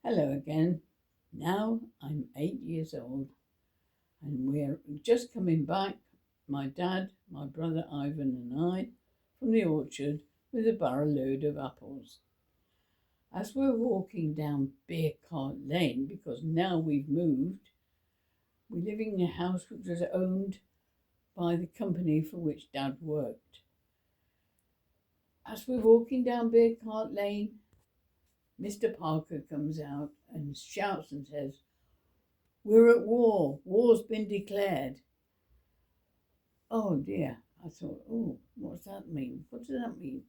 Hello again. Now I'm 8 years old and we're just coming back, my dad, my brother Ivan and I, from the orchard with a barrow load of apples. As we're walking down Beer Cart Lane, because now we've moved, we're living in a house which was owned by the company for which Dad worked. As we're walking down Beer Cart Lane, Mr. Parker comes out and shouts and says, "We're at war. War's been declared." Oh dear. I thought, oh, what's that mean? What does that mean?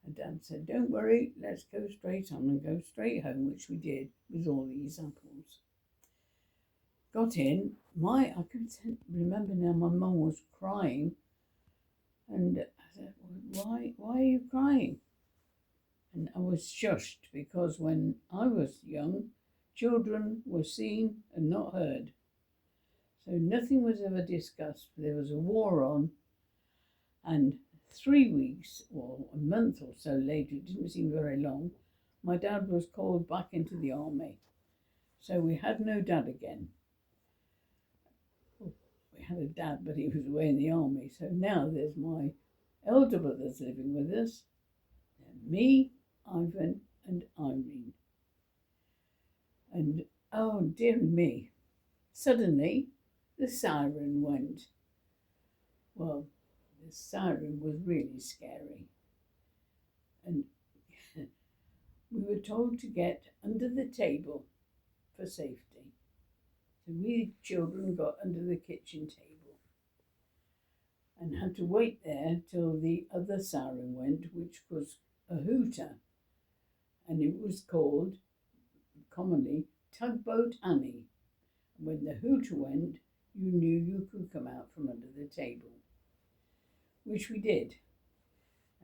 And Dad said, "Don't worry, let's go straight on and go straight home," which we did with all these apples. Got in. I can remember now my mum was crying. And I said, why are you crying? And I was shushed because when I was young, children were seen and not heard. So nothing was ever discussed. There was a war on, and 3 weeks or a month or so later, it didn't seem very long, my dad was called back into the army. So we had no dad again. We had a dad, but he was away in the army. So now there's my elder brothers living with us, and me, Ivan, and Irene. And oh dear me, suddenly the siren went. Well, the siren was really scary. And we were told to get under the table for safety. So we children got under the kitchen table and had to wait there till the other siren went, which was a hooter. And it was called, commonly, Tugboat Annie. And when the hooter went, you knew you could come out from under the table, which we did.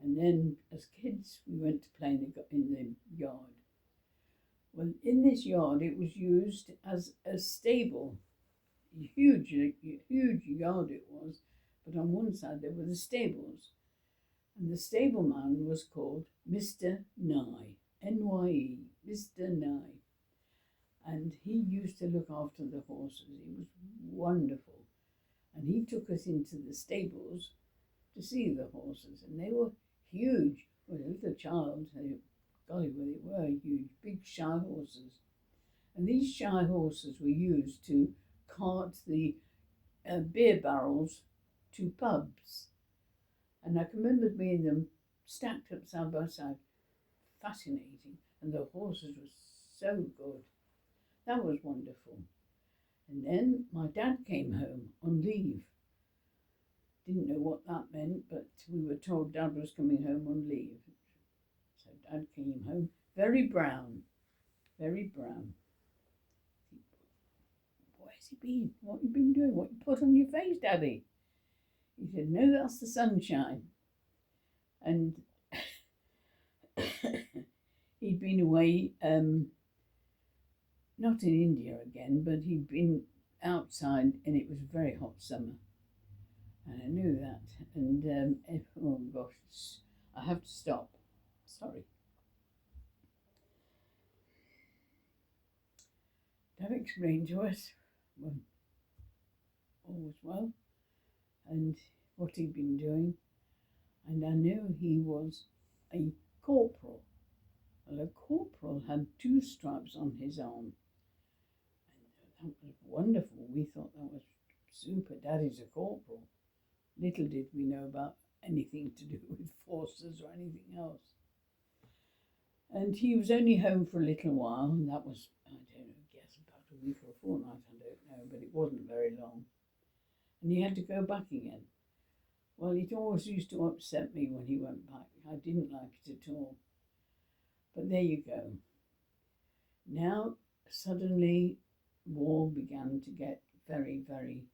And then as kids, we went to play in the yard. Well, in this yard, it was used as a stable. Huge yard it was, but on one side there were the stables. And the stableman was called Mr. Nye, N-Y-E, Mr. Nye. And he used to look after the horses. He was wonderful. And he took us into the stables to see the horses, and they were huge. Well, a little child, golly, well, they were huge, big shy horses. And these shy horses were used to cart the beer barrels to pubs. And I can remember being them stacked up side by side. Fascinating. And the horses were so good. That was wonderful. And then my dad came home on leave. Didn't know what that meant, but we were told Dad was coming home on leave. So Dad came home very brown, very brown. Where's he been? What have you been doing? What you put on your face, Daddy? He said, "No, that's the sunshine." And he'd been away, not in India again, but he'd been outside, and it was a very hot summer. And I knew that. And oh gosh, I have to stop. Sorry. Dad explained to us when all was well and what he'd been doing. And I knew he was a corporal. Well, a corporal had 2 stripes on his arm. And that was wonderful. We thought that was super. Daddy's a corporal. Little did we know about anything to do with forces or anything else. And he was only home for a little while, and that was, I don't know, guess about a week or a fortnight, I don't know, but it wasn't very long. And he had to go back again. Well, it always used to upset me when he went back. I didn't like it at all. But there you go. Now, suddenly, war began to get very, very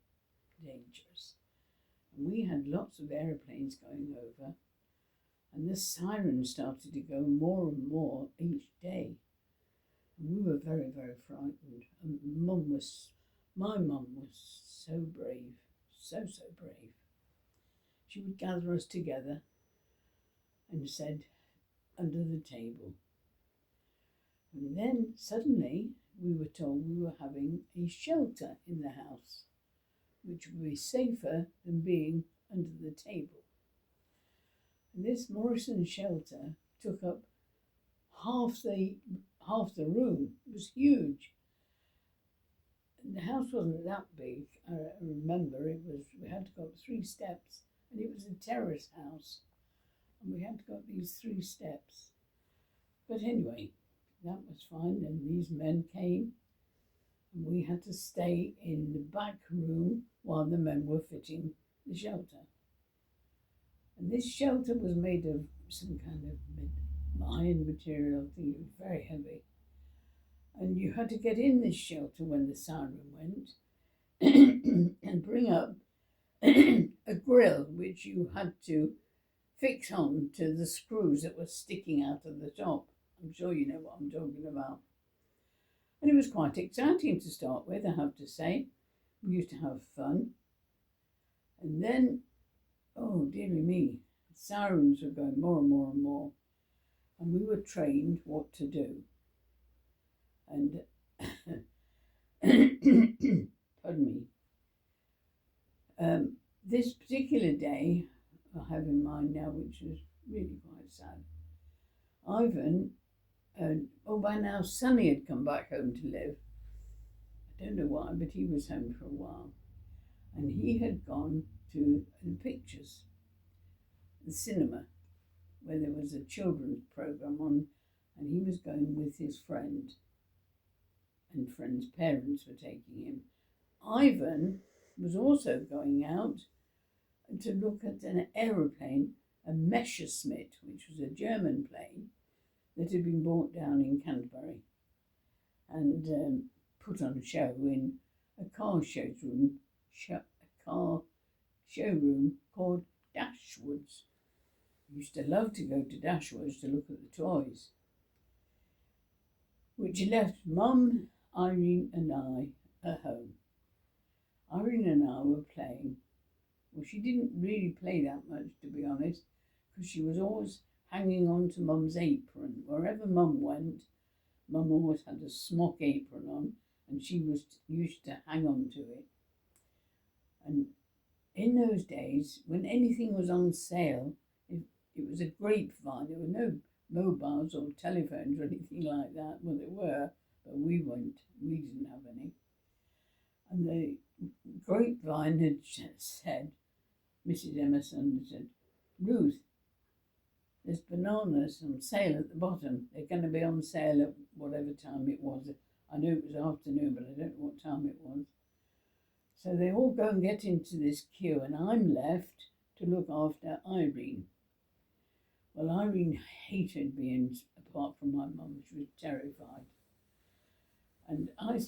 dangerous. We had lots of aeroplanes going over, and the sirens started to go more and more each day. And we were very, very frightened. And my mum was so brave, so brave. She would gather us together and said, "Under the table." And then suddenly we were told we were having a shelter in the house, which would be safer than being under the table. And this Morrison shelter took up half the room. It was huge. And the house wasn't that big. I remember we had to go up 3 steps, and it was a terrace house, and we had to go up these 3 steps. But anyway, that was fine. And these men came, and we had to stay in the back room while the men were fitting the shelter. And this shelter was made of some kind of iron material. I think it was very heavy. And you had to get in this shelter when the siren went and bring up a grill which you had to fix on to the screws that were sticking out of the top. I'm sure you know what I'm talking about. And it was quite exciting to start with, I have to say. We used to have fun. And then, oh dearie me, sirens were going more and more and more. And we were trained what to do. And, pardon me, this particular day I have in mind now, which was really quite sad. Ivan, by now Sonny had come back home to live. I don't know why, but he was home for a while. And he had gone to the pictures, the cinema, where there was a children's programme on, and he was going with his friend, and friend's parents were taking him. Ivan was also going out to look at an aeroplane, a Messerschmitt, which was a German plane that had been brought down in Canterbury and put on show in a car showroom called Dashwood's. I used to love to go to Dashwood's to look at the toys, which left Mum, Irene and I at home. Irene and I were playing. Well, she didn't really play that much, to be honest, because she was always hanging on to Mum's apron. Wherever Mum went, Mum always had a smock apron on, and she was used to hang on to it. And in those days, when anything was on sale, it was a grapevine. There were no mobiles or telephones or anything like that. Well, there were, but we didn't have any. And the grapevine had said, Mrs. Emerson said, Ruth, there's bananas on sale at the bottom. They're going to be on sale at whatever time it was. I know it was afternoon, but I don't know what time it was. So they all go and get into this queue, and I'm left to look after Irene. Well, Irene hated being apart from my mum. She was terrified. And I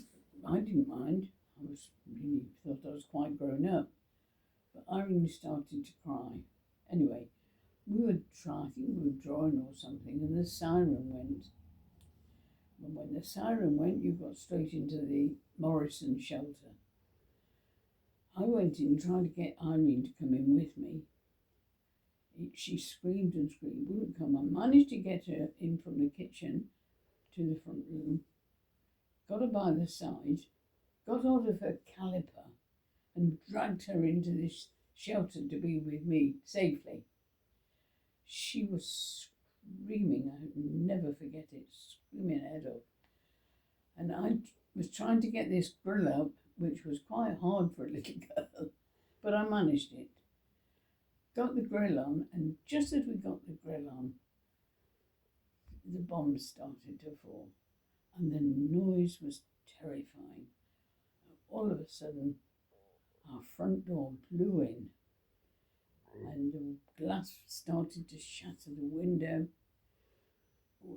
didn't mind. I really thought I was quite grown up. But Irene started to cry. Anyway, I think we were drawing or something, and the siren went. And when the siren went, you got straight into the Morrison shelter. I went in trying to get Irene to come in with me. She screamed and screamed, wouldn't come. I managed to get her in from the kitchen to the front room, got her by the side, got hold of her caliper and dragged her into this shelter to be with me safely. She was screaming, I will never forget it, screaming her head off. And I was trying to get this grill up, which was quite hard for a little girl, but I managed it. Got the grill on, and just as we got the grill on, the bombs started to fall, and the noise was terrifying. All of a sudden, our front door blew in, and the glass started to shatter the window.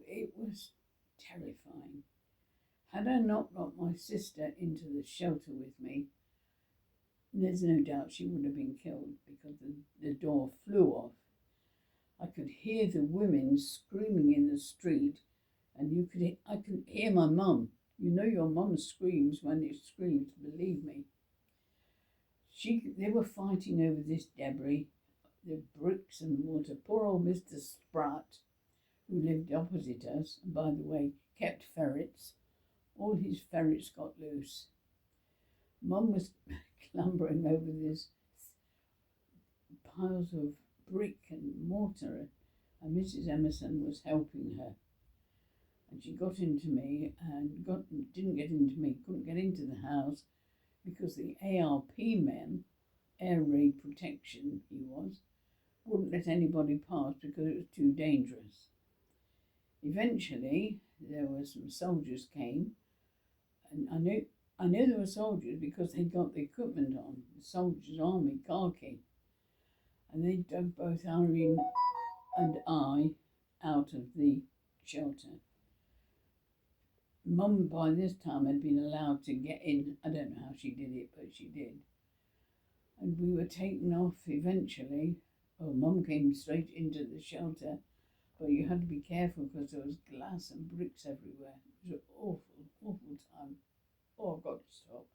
It was terrifying. Had I not got my sister into the shelter with me, there's no doubt she would have been killed, because the door flew off. I could hear the women screaming in the street, and I could hear my mum. You know your mum screams when it screams, believe me. They were fighting over this debris, the bricks and mortar. Poor old Mr. Spratt, who lived opposite us, and by the way, kept ferrets. All his ferrets got loose. Mum was clambering over these piles of brick and mortar, and Mrs. Emerson was helping her. And she got into me and didn't get into me, couldn't get into the house because the ARP men, air raid protection he was, wouldn't let anybody pass because it was too dangerous. Eventually, there were some soldiers came, and I knew there were soldiers because they got the equipment on, the soldiers' army khaki, and they dug both Irene and I out of the shelter. Mum, by this time, had been allowed to get in. I don't know how she did it, but she did. And we were taken off eventually. Oh, Mum came straight into the shelter, but you had to be careful because there was glass and bricks everywhere. It was an awful, awful time. Oh, I've got to stop.